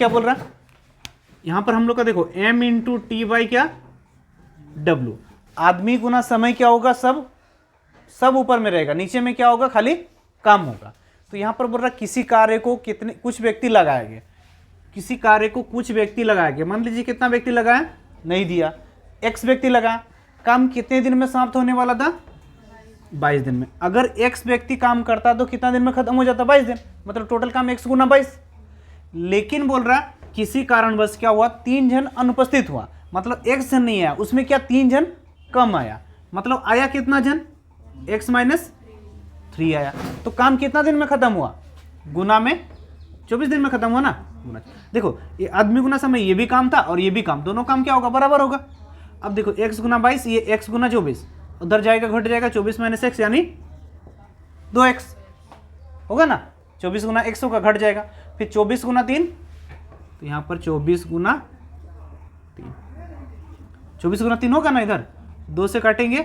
क्या बोल रहा है यहां पर हम लोग का देखो m इंटू टी बाई क्या w, आदमी गुना समय क्या होगा, सब ऊपर में रहेगा, नीचे में क्या होगा खाली काम होगा। तो यहां पर बोल रहा किसी कार्य को कुछ व्यक्ति लगाएंगे, किसी कार्य को कुछ व्यक्ति लगाएंगे। मान लीजिए कितना व्यक्ति लगाया, नहीं दिया, x व्यक्ति लगाया, काम कितने दिन में समाप्त होने वाला था, 22 दिन में। अगर x व्यक्ति काम करता तो कितना दिन में खत्म हो जाता, 22 दिन, मतलब टोटल काम x गुना 22। लेकिन बोल रहा किसी कारणवश क्या हुआ, 3 जन अनुपस्थित हुआ, मतलब x जन नहीं आया, उसमें क्या 3 जन कम आया, मतलब आया कितना जन, x माइनस 3 आया। तो काम कितना दिन में खत्म हुआ, गुना में 24 दिन में खत्म हुआ ना, गुना। देखो ये आदमी गुना समय, ये भी काम था और ये भी काम, दोनों काम क्या होगा, बराबर होगा। अब देखो x गुना 22, ये x गुना 24, उधर जाएगा घट जाएगा, 24 माइनस x यानी 2x होगा ना, 24 गुना x होगा, घट जाएगा, फिर 24 गुना 3, तो यहाँ पर 24 गुना 3, 24 गुना 3 होगा ना, इधर 2 से काटेंगे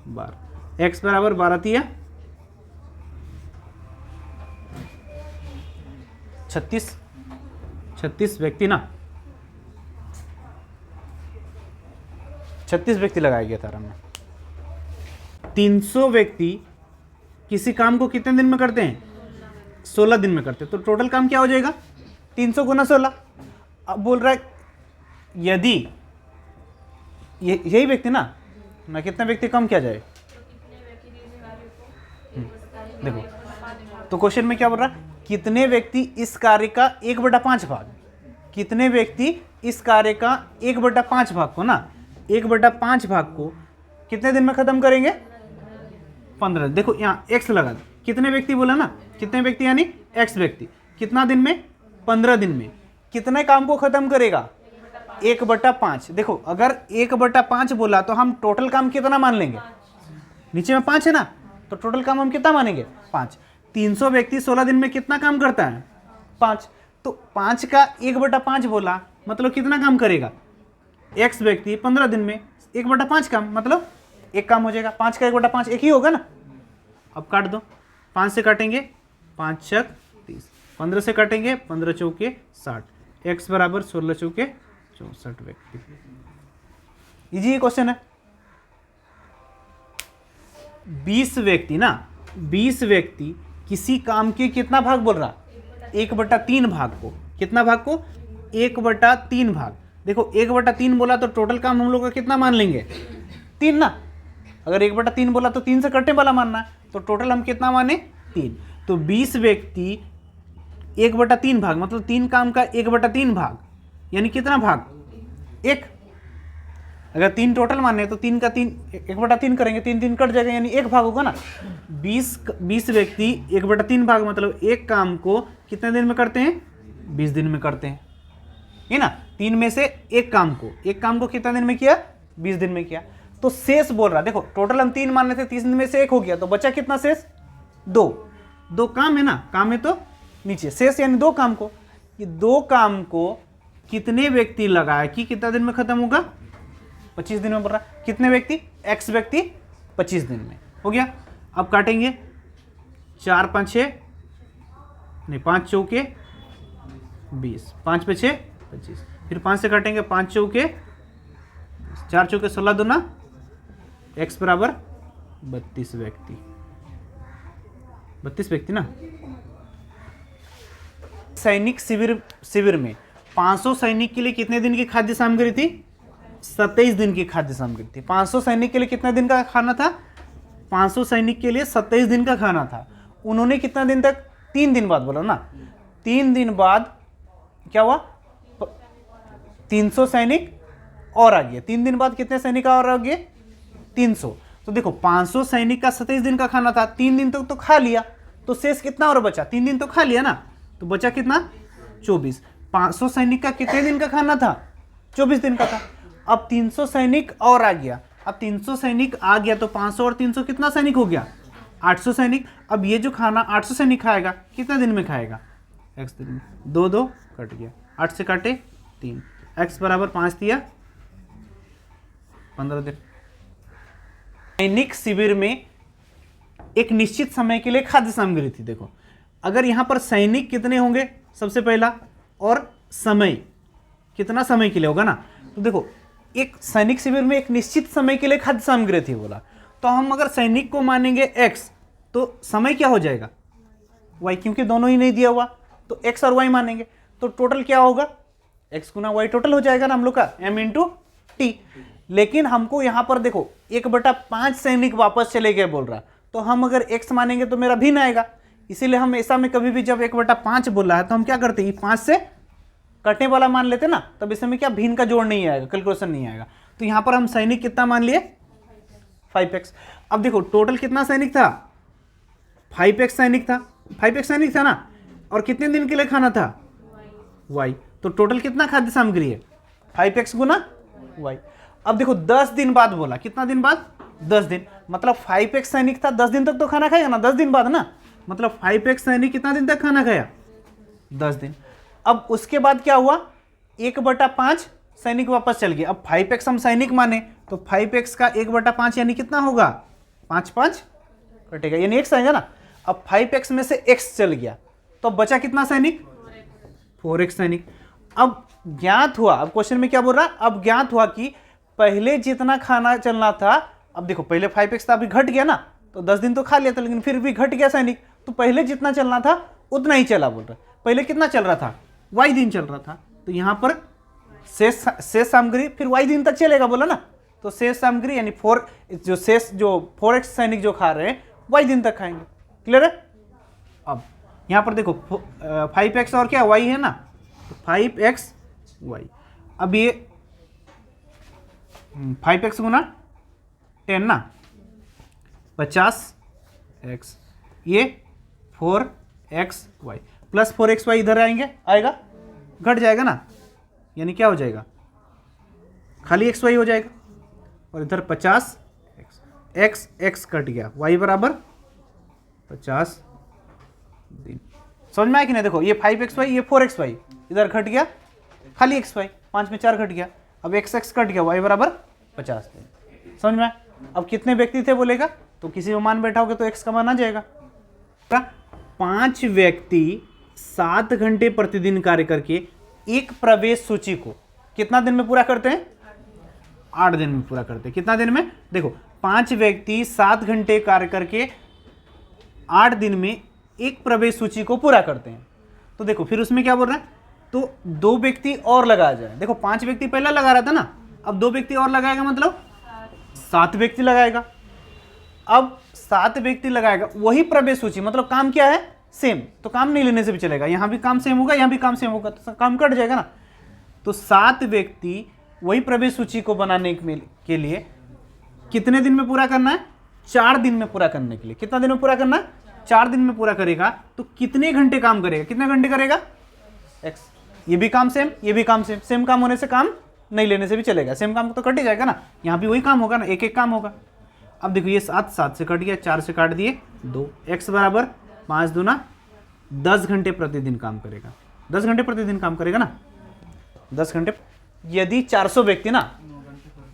12, x बराबर 12 तिया 36 व्यक्ति ना, 36 व्यक्ति लगाया गया था हमने। 300 व्यक्ति किसी काम को कितने दिन में करते हैं, 16 दिन में करते हैं। तो टोटल काम क्या हो जाएगा, 300 गुना 16। अब बोल रहा है यदि यही व्यक्ति ना कितने व्यक्ति कम किया जाए, देखो तो क्वेश्चन में क्या बोल रहा है, कितने व्यक्ति इस कार्य का 1/5 भाग, कितने व्यक्ति इस कार्य का 1/5 भाग को ना, 1/5 भाग को कितने दिन में खत्म करेंगे, 15। देखो यहाँ x लगा दो, कितने व्यक्ति बोला ना, कितने व्यक्ति यानी x व्यक्ति, कितना दिन में, 15 दिन में, कितने काम को खत्म करेगा, 1/5। देखो अगर 1/5 बोला तो हम टोटल काम कितना मान लेंगे, नीचे में 5 है ना, तो टोटल काम हम कितना मानेंगे, 5। 300 व्यक्ति 16 दिन में कितना काम करता है, 5। तो 5 का 1/5 बोला मतलब कितना काम करेगा, x व्यक्ति 15 दिन में 1/5 काम, मतलब एक काम हो जाएगा। 5 का 1/5 एक ही होगा ना। अब काट दो, 5 से काटेंगे 5 छक 30, 15 से काटेंगे 15 चौके 60, x बराबर 16 चौके 64 व्यक्ति। इजी क्वेश्चन है। 20 व्यक्ति ना, 20 व्यक्ति किसी काम के कितना भाग बोल रहा, 1/3 भाग को, कितना भाग को, 1/3 भाग। देखो 1/3 बोला तो टोटल काम हम लोग का कितना मान लेंगे, 3 ना। अगर 1/3 बोला तो 3 से कटने वाला मानना है, तो टोटल हम कितना माने, 3। तो 20 व्यक्ति 1/3 भाग, मतलब 3 काम का 1/3 भाग, यानी कितना भाग, 1। अगर 3 टोटल माने तो 3 का 3 1/3 करेंगे, 3 कट जाएगा, यानी 1 भाग होगा ना। 20 व्यक्ति 1/3 भाग, मतलब एक काम को कितने दिन में करते हैं, 20 दिन में करते हैं, है ना। 3 में से एक काम को कितना दिन में किया, 20 दिन में किया। तो शेष बोल रहा, देखो टोटल हम 3 मान रहे थे, 30 दिन में से 1 हो गया, तो बचा कितना शेष, 2 काम है ना, काम है तो नीचे शेष, यानी 2 काम को, ये 2 काम को कितने व्यक्ति लगाए कि कितना दिन में खत्म होगा, 25 दिन में बोल रहा। कितने व्यक्ति, x व्यक्ति 25 दिन में हो गया। अब काटेंगे 4 5 6 नहीं, 5 चौके 20, 5 पे 6 25, फिर 5 से काटेंगे 5 चौके 4 चौके 16 दूना, x बराबर 32 व्यक्ति, 32 व्यक्ति ना। सैनिक शिविर में 500 सैनिक के लिए कितने दिन की खाद्य सामग्री थी, 27 दिन की खाद्य सामग्री थी। 500 सैनिक के लिए कितना दिन का खाना था, 500 सैनिक के लिए 27 दिन का खाना था। उन्होंने कितना दिन तक, 3 दिन बाद बोला ना, 3 दिन बाद क्या हुआ, 300 सैनिक और आ गए। 3 दिन बाद कितने सैनिक और आ गए, 300। तो देखो 500 सैनिक का 27 दिन का खाना था, 3 दिन तक तो खा लिया, तो शेष कितना और बचा, 3 दिन तो खा लिया ना, तो बचा कितना, 24। 500 सैनिक का कितने दिन का खाना था, 24 दिन का था। अब 300 सैनिक और आ गया, अब 300 सैनिक आ गया तो 500 और 300 कितना सैनिक हो गया, 800 सैनिक। अब ये जो खाना 800 सैनिक खाएगा कितना दिन में खाएगा, x दिन में, 2 कट गया, 8 से काटे 3, x बराबर 5 दिया 15 दिन। सैनिक शिविर में एक निश्चित समय के लिए खाद्य सामग्री थी। देखो अगर यहां पर सैनिक कितने होंगे सबसे पहला, और समय, कितना समय के लिए होगा ना। तो देखो एक सैनिक शिविर में एक निश्चित समय के लिए खाद्य सामग्री थी बोला, तो हम अगर सैनिक को मानेंगे x तो समय क्या हो जाएगा y, क्योंकि दोनों ही नहीं दिया हुआ, तो x और y मानेंगे तो टोटल क्या होगा x गुना y टोटल हो जाएगा ना हम लोग का m इंटू टी। लेकिन हमको यहां पर देखो 1/5 सैनिक वापस चले गए बोल रहा, तो हम अगर x मानेंगे तो मेरा भिन्न आएगा, इसीलिए हम ऐसा में कभी भी जब 1/5 बोल रहा है तो हम क्या करते हैं 5 से कटने वाला मान लेते ना, तब इसमें क्या भिन्न का जोड़ नहीं आएगा, कैलकुलेशन नहीं आएगा। तो यहां पर हम सैनिक कितना मान लिए 5x। अब देखो टोटल कितना सैनिक था 5x सैनिक था, 5x सैनिक था ना, और कितने दिन के लिए खाना था y, तो टोटल कितना खाद्य सामग्री है 5x गुना y। अब देखो 10 दिन बाद बोला, कितना दिन बाद 10 दिन, मतलब 5x सैनिक था 10 दिन तक तो खाना खाएगा ना, 10 दिन बाद ना, मतलब 5x सैनिक कितना दिन तक खाना खाया 10 दिन। अब उसके बाद क्या हुआ 1/5 सैनिक वापस चल गया। अब 5x हम सैनिक माने तो 5x का 1/5 यानी कितना होगा 5 कटेगा, यानी x आएगा ना। अब 5x में से x चल गया तो बचा कितना सैनिक 4x सैनिक। अब ज्ञात हुआ, अब क्वेश्चन में क्या बोल रहा, अब ज्ञात हुआ कि पहले जितना खाना चलना था, अब देखो पहले 5x था अभी घट गया ना, तो 10 दिन तो खा लिया था लेकिन फिर भी घट गया सैनिक, तो पहले जितना चलना था उतना ही चला बोल रहा। पहले कितना चल रहा था y दिन चल रहा था, तो यहां पर शेष सामग्री फिर y दिन तक चलेगा बोला ना, तो शेष सामग्री यानी 4x सैनिक जो खा रहे हैं y दिन तक खाएंगे। क्लियर है। अब यहां पर देखो 5x और क्या y है ना, तो 5x y। अब ये 5x गुना 10 ना 50x, ये 4x y plus 4x y इधर आएगा घट जाएगा ना, यानी क्या हो जाएगा खाली x y हो जाएगा, और इधर 50x x कट गया y बराबर 50 दिन। समझ में आया कि नहीं। देखो ये 5xy ये 4xy इधर घट गया, खाली xy 5 में 4 घट गया, अब x कट गया y बराबर 50 दिन। समझ में आया। अब कितने व्यक्ति थे बोलेगा, तो किसी में मान बैठा होगा तो x का मान आ जाएगा। 5 व्यक्ति 7 घंटे प्रतिदिन कार्य करके एक प्रवेश सूची को कितना दिन में पूरा करते हैं 8 दिन में पूरा करते हैं। कितना दिन में, देखो 5 व्यक्ति 7 घंटे कार्य करके 8 दिन में एक प्रवेश सूची को पूरा करते हैं। तो देखो फिर उसमें क्या बोल रहा है, तो 2 व्यक्ति और लगाया जाए। देखो 5 व्यक्ति पहला लगा रहा था ना, अब 2 व्यक्ति और लगाएगा मतलब 7 व्यक्ति लगाएगा। अब 7 व्यक्ति लगाएगा, वही प्रवेश सूची, मतलब काम क्या है सेम, तो काम नहीं लेने से भी चलेगा, यहां भी काम सेम होगा यहां भी काम सेम होगा, तो काम कट जाएगा ना। तो 7 व्यक्ति वही प्रवेश सूची को बनाने के लिए कितने दिन में पूरा करना है 4 दिन में पूरा करने के लिए। कितना दिन में पूरा करना है 4 दिन में पूरा करेगा, तो कितने घंटे काम करेगा, कितने घंटे करेगा x। ये भी काम सेम ये भी काम सेम, सेम काम होने से काम नहीं लेने से भी चलेगा, सेम काम तो कट ही जाएगा ना, यहाँ भी वही काम होगा ना, एक एक काम होगा। अब देखो ये 7 से कट गया, 4 से काट दिए 2, x बराबर 5 दूना 10 घंटे प्रतिदिन काम करेगा। 10 घंटे प्रतिदिन काम करेगा ना, 10 घंटे। यदि 400 व्यक्ति ना,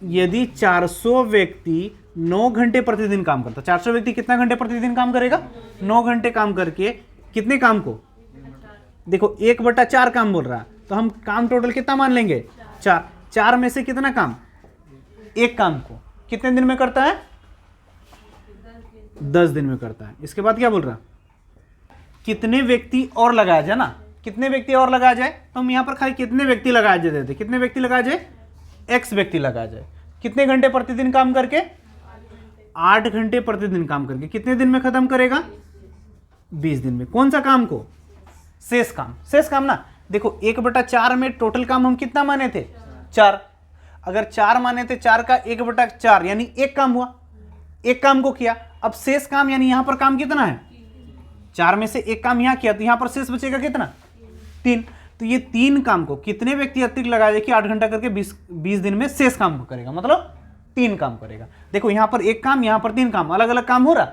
यदि 400 व्यक्ति 9 घंटे प्रतिदिन काम करता, 400 व्यक्ति कितना घंटे प्रतिदिन काम करेगा 9 घंटे काम करके कितने काम को, देखो 1/4 काम बोल रहा, तो हम काम टोटल कितना मान लेंगे 4 में से कितना काम, एक काम को कितने दिन में करता है 10 दिन में करता है। इसके बाद क्या बोल रहा, कितने व्यक्ति और लगाया जाए ना, कितने व्यक्ति और लगाया जाए, तो हम यहां पर खाली कितने व्यक्ति लगाया जाए, कितने व्यक्ति लगाया जाए x व्यक्ति लगाया जाए, कितने घंटे प्रतिदिन काम करके 8 घंटे प्रतिदिन काम करके कितने दिन में खत्म करेगा 20 दिन में। कौन सा काम को, शेष काम, शेष काम ना। देखो 1/4 में टोटल काम हम कितना माने थे 4, अगर 4 माने थे 4 का 1/4 यानी एक काम हुआ, एक काम को किया। अब शेष काम यानी यहां पर काम कितना है 4 में से एक काम यहां किया, तो यहां पर शेष बचेगा कितना 3। तो ये 3 काम को कितने व्यक्ति अतिरिक्त लगाए कि 8 घंटा करके 20 दिन में शेष काम को करेगा, मतलब 3 काम करेगा। देखो यहां पर एक काम यहां पर 3 काम, अलग अलग काम हो रहा,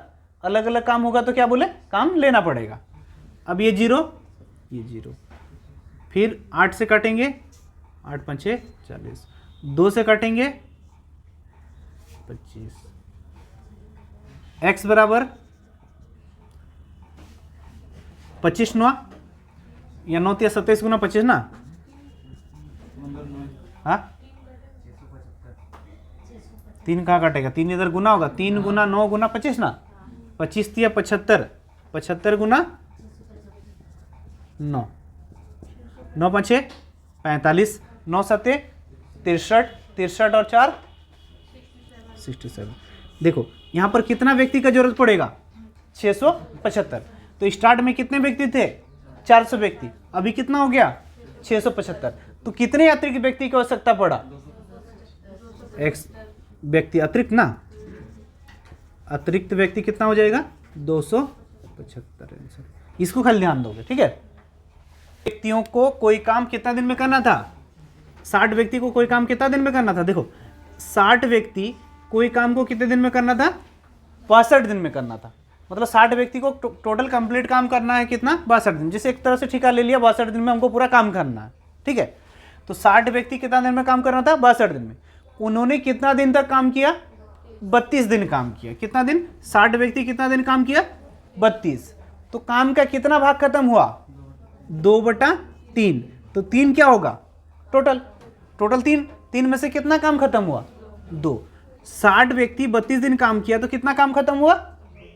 अलग अलग काम होगा तो क्या बोले काम लेना पड़ेगा। अब ये 0 ये 0, फिर 8 से काटेंगे 8 5 40, 2 से काटेंगे 25, x बराबर 25 9 या 9 या 27 गुना 25 ना, हाँ 3 कहाँ कटेगा, 3 इधर गुना होगा, 3 गुना 9 गुना 25 ना, 25 तिया 75, 75 गुना 9, 9 5 45, 9 7 63, 63 और 4 67। देखो यहाँ पर कितना व्यक्ति का जरूरत पड़ेगा, 675। तो स्टार्ट में कितने व्यक्ति थे, 400 व्यक्ति, अभी कितना हो गया 675। तो कितने अतिरिक्त व्यक्ति की आवश्यकता पड़ा, एक्स व्यक्ति अतिरिक्त ना, अतिरिक्त व्यक्ति कितना हो जाएगा 275। इसको खाली ध्यान दोगे, ठीक है। व्यक्तियों को कोई काम कितना दिन में करना था, 60 व्यक्ति को कोई काम कितना दिन में करना था। देखो 60 व्यक्ति कोई काम को कितने दिन में करना था, 62 दिन में करना था। मतलब 60 व्यक्ति को टोटल कंप्लीट काम करना है कितना, 62 दिन। जैसे एक तरह से ठेका ले लिया, 62 दिन में हमको पूरा काम करना है, ठीक है। तो 60 व्यक्ति कितना दिन में काम करना था, 62 दिन में। उन्होंने कितना दिन तक काम किया, 32 दिन काम किया। कितना दिन, 60 व्यक्ति कितना दिन काम किया, 32। तो काम का कितना भाग खत्म हुआ, 2/3। तो 3 क्या होगा, टोटल 3 में से कितना काम खत्म हुआ, 2। 60 व्यक्ति 32 दिन काम किया, तो कितना काम खत्म हुआ,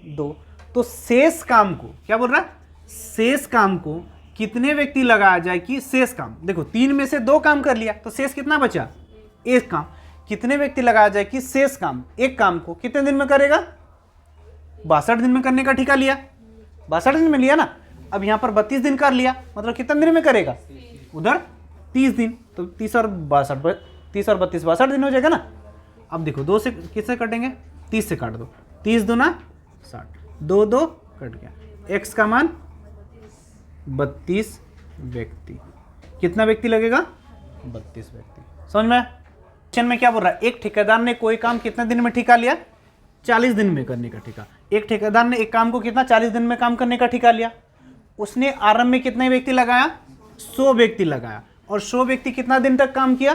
2। तो शेष काम को क्या बोल रहा है, शेष काम को कितने व्यक्ति लगाया जाए कि शेष काम, देखो 3 में से 2 काम कर लिया, तो शेष कितना बचा, 1 काम। कितने व्यक्ति लगाया जाए कि शेष काम, 1 काम को कितने दिन में करेगा, 62 दिन में करने का ठेका लिया, 62 दिन में लिया ना। अब यहाँ पर 32 दिन कर लिया, मतलब कितने दिन में करेगा, उधर 30 दिन। तो 30 और 62, 30 और 32 62 दिन हो जाएगा ना। अब देखो 2 से किससे कटेंगे, 30 से काट दो, 30 दूना 60, 2 2 कट गया। एक्स का मान 32 व्यक्ति। कितना व्यक्ति लगेगा, 32 व्यक्ति। समझ में, क्वेश्चन में क्या बोल रहा है, एक ठेकेदार ने कोई काम कितने दिन में ठेका लिया, 40 दिन में करने का ठेका। एक ठेकेदार ने एक काम को कितना, 40 दिन में काम करने का ठेका लिया। उसने आरंभ में कितने व्यक्ति लगाया, 100 व्यक्ति लगाया, और 100 व्यक्ति कितना दिन तक काम किया,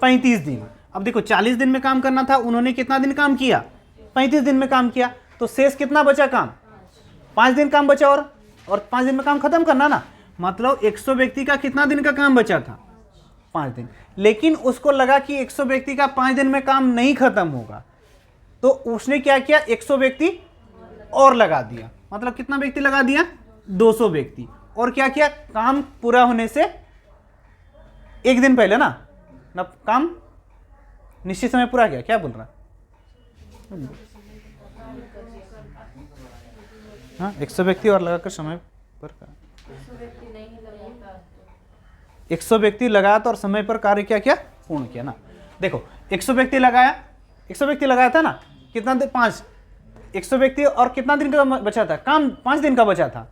35 दिन। अब देखो 40 दिन में काम करना था, उन्होंने कितना दिन काम किया, 35 दिन में काम किया। तो शेष कितना बचा काम, 5 दिन काम बचा, और 5 दिन में काम खत्म करना ना। मतलब 100 व्यक्ति का कितना दिन का काम बचा था, 5 दिन। लेकिन उसको लगा कि 100 व्यक्ति का 5 दिन में काम नहीं खत्म होगा, तो उसने क्या किया, 100 व्यक्ति और लगा दिया। मतलब कितना व्यक्ति लगा दिया, 200 व्यक्ति। और क्या किया, काम पूरा होने से 1 दिन पहले ना काम निश्चित समय पूरा किया। क्या बोल रहा है, हाँ 100 व्यक्ति और लगाकर समय पर 100 व्यक्ति लगाया तो और समय पर कार्य क्या किया, पूर्ण किया ना। देखो 100 व्यक्ति लगाया, 100 व्यक्ति लगाया था ना, कितना दिन, 5। 100 व्यक्ति और कितना दिन का बचा था, काम 5 दिन का बचा था।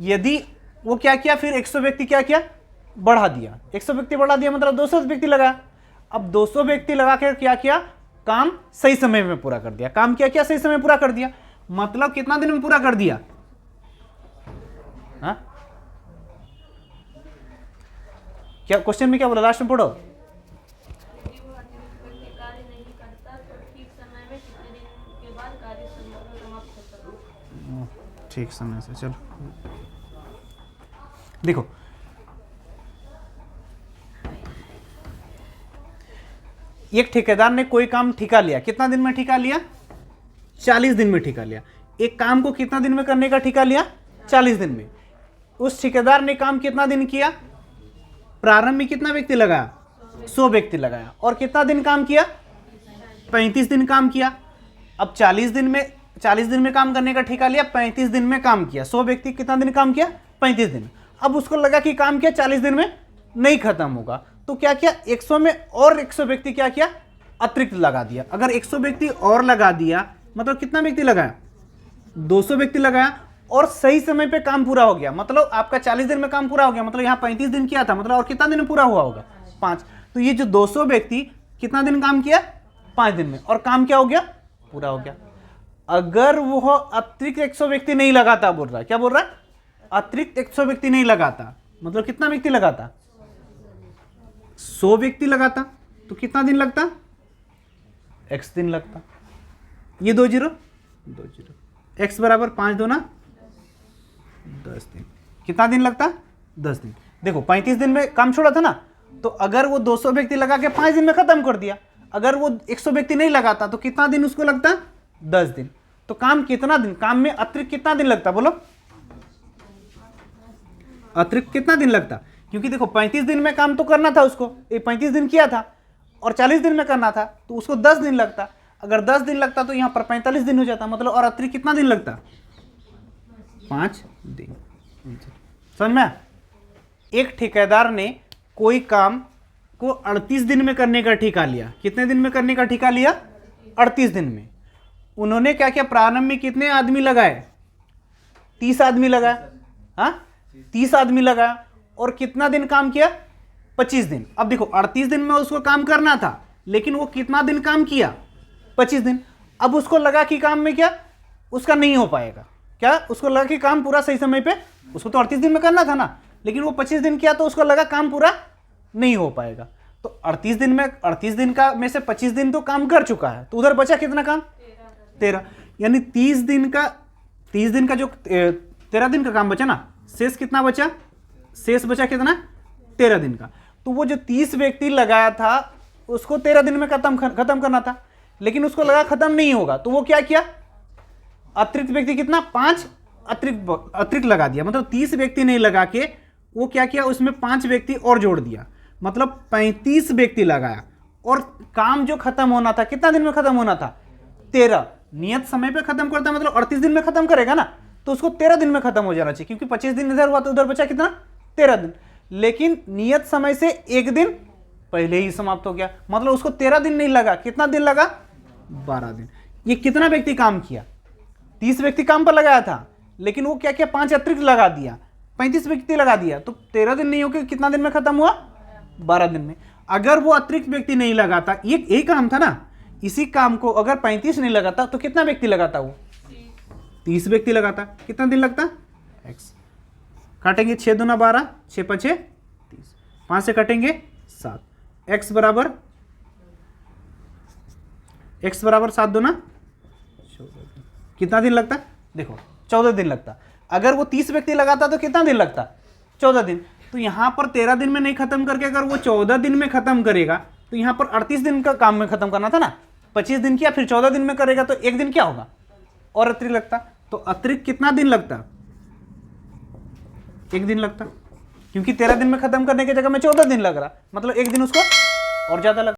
यदि वो क्या किया, फिर 100 व्यक्ति क्या किया, बढ़ा दिया। 100 व्यक्ति बढ़ा दिया, मतलब 200 व्यक्ति लगाया। अब 200 व्यक्ति लगा कर क्या किया, काम सही समय में पूरा कर दिया। काम क्या किया, सही समय पूरा कर दिया। मतलब कितना दिन में पूरा कर दिया, हाँ क्या क्वेश्चन में क्या बोला, लास्ट में पढ़ो। ठीक समय से, चलो देखो एक ठेकेदार ने कोई काम ठेका लिया, कितना दिन में ठेका लिया, 40 दिन में ठेका लिया। एक काम को कितना दिन में करने का ठेका लिया, 40 दिन में। उस ठेकेदार ने काम कितना दिन किया, प्रारंभ में कितना व्यक्ति लगाया, 100 व्यक्ति लगाया, और कितना दिन काम किया, 35 दिन काम किया। अब 40 दिन में काम करने का ठेका लिया, 35 दिन में काम किया। 100 व्यक्ति कितना दिन काम किया, 35 दिन। अब उसको लगा कि काम किया 40 दिन में नहीं खत्म होगा, तो क्या किया, 100 में और 100 व्यक्ति क्या किया, अतिरिक्त लगा दिया। अगर 100 व्यक्ति और लगा दिया, मतलब कितना व्यक्ति लगाया, 200 व्यक्ति लगाया, और सही समय पे काम पूरा हो गया। मतलब आपका 40 दिन में काम पूरा हो गया, मतलब यहाँ 35 दिन किया था, मतलब और कितना दिन में पूरा हुआ होगा, 5। तो ये जो 200 व्यक्ति कितना दिन काम किया, 5 दिन में, और काम क्या हो गया, पूरा हो गया। अगर वो अतिरिक्त 100 व्यक्ति नहीं लगाता, बोल रहा है, क्या बोल रहा है, अतिरिक्त 100 व्यक्ति नहीं लगाता, मतलब कितना व्यक्ति लगाता, 100 व्यक्ति लगाता, तो कितना दिन लगता, x दिन लगता। ये 2 0 x बराबर 5 2 10 दिन। कितना दिन लगता, 10 दिन। देखो 35 दिन में काम छोड़ा था ना, तो अगर वो 200 व्यक्ति लगा के 5 दिन में खत्म कर दिया, अगर वो 100 व्यक्ति नहीं लगाता तो कितना दिन उसको लगता? 10 दिन। तो काम कितना दिन, काम में अतिरिक्त कितना दिन लगता? बोलो, अतिरिक्त कितना दिन लगता? क्योंकि देखो 35 दिन में काम तो करना था उसको, ये 35 दिन किया था और 40 दिन में करना था, तो उसको 10 दिन लगता। अगर 10 दिन लगता तो यहाँ पर 45 दिन हो जाता, मतलब और अतिरिक्त कितना दिन लगता? 5 दिन। समझ में? एक ठेकेदार ने कोई काम को 38 दिन में करने का ठेका लिया। कितने दिन में करने का ठेका लिया? 38 दिन में। उन्होंने क्या किया? प्रारंभ में कितने आदमी लगाए? 30 आदमी लगाए। हाँ, 30 आदमी लगाया और कितना दिन काम किया? 25 दिन। अब देखो 38 दिन में उसको काम करना था, लेकिन वो कितना दिन काम किया? 25 दिन। अब उसको लगा कि काम में क्या उसका नहीं हो पाएगा, क्या उसको लगा कि काम पूरा सही समय पे, उसको तो 38 दिन में करना था ना, लेकिन वो 25 दिन किया तो उसको लगा काम पूरा नहीं हो पाएगा। तो 38 दिन में 38 दिन का में से 25 दिन तो काम कर चुका है, तो उधर बचा कितना काम? 13। यानी 30 दिन का जो 13 दिन का काम बचा ना, शेष कितना बचा? शेष बचा कितना? 13 दिन का। तो वो जो 30 व्यक्ति लगाया था उसको 13 दिन में खत्म करना था, लेकिन उसको लगा खत्म नहीं होगा, तो वो क्या किया? अतिरिक्त व्यक्ति कितना? 5 अतिरिक्त लगा दिया। मतलब 30 व्यक्ति नहीं लगा के वो क्या किया? उसमें 5 व्यक्ति और जोड़ दिया, मतलब 35 व्यक्ति लगाया और काम जो खत्म होना था कितना दिन में खत्म होना था? 13। नियत समय पे खत्म करता है, मतलब 38 दिन में खत्म करेगा ना, तो उसको 13 दिन में खत्म हो जाना चाहिए, क्योंकि 25 दिन इधर हुआ तो उधर बचा कितना? 13 दिन। लेकिन नियत समय से 1 दिन पहले ही समाप्त हो गया, मतलब उसको 13 दिन नहीं लगा। कितना दिन लगा? 12 दिन। ये कितना व्यक्ति काम किया? 30 व्यक्ति काम पर लगाया था, लेकिन वो क्या किया? 5 अतिरिक्त लगा दिया, 35 व्यक्ति लगा दिया, तो 13 दिन नहीं होकर कितना दिन में खत्म हुआ? 12 दिन में। अगर वो अतिरिक्त व्यक्ति नहीं लगाता, ये यही काम था ना, इसी काम को अगर 35 नहीं लगाता तो कितना व्यक्ति लगाता? वो 30 व्यक्ति लगाता। कितना दिन लगता? x काटेंगे 6 दूना 12, 6 5 30, 5 से कटेंगे 7, x बराबर 7 दूना 14। कितना दिन लगता? देखो 14 दिन लगता। अगर वो 30 व्यक्ति लगाता तो कितना दिन लगता? 14 दिन। तो यहां पर 13 दिन में नहीं खत्म करके अगर वो 14 दिन में खत्म करेगा, तो यहां पर 38 दिन का काम में खत्म करना था ना, 25 दिन किया, फिर 14 दिन में करेगा तो 1 दिन क्या होगा? और अतिरिक्त लगता। तो अतिरिक्त कितना दिन लगता? 1 दिन लगता, क्योंकि 13 दिन में खत्म करने की जगह में 14 दिन लग रहा, मतलब 1 दिन उसको और ज्यादा लगा।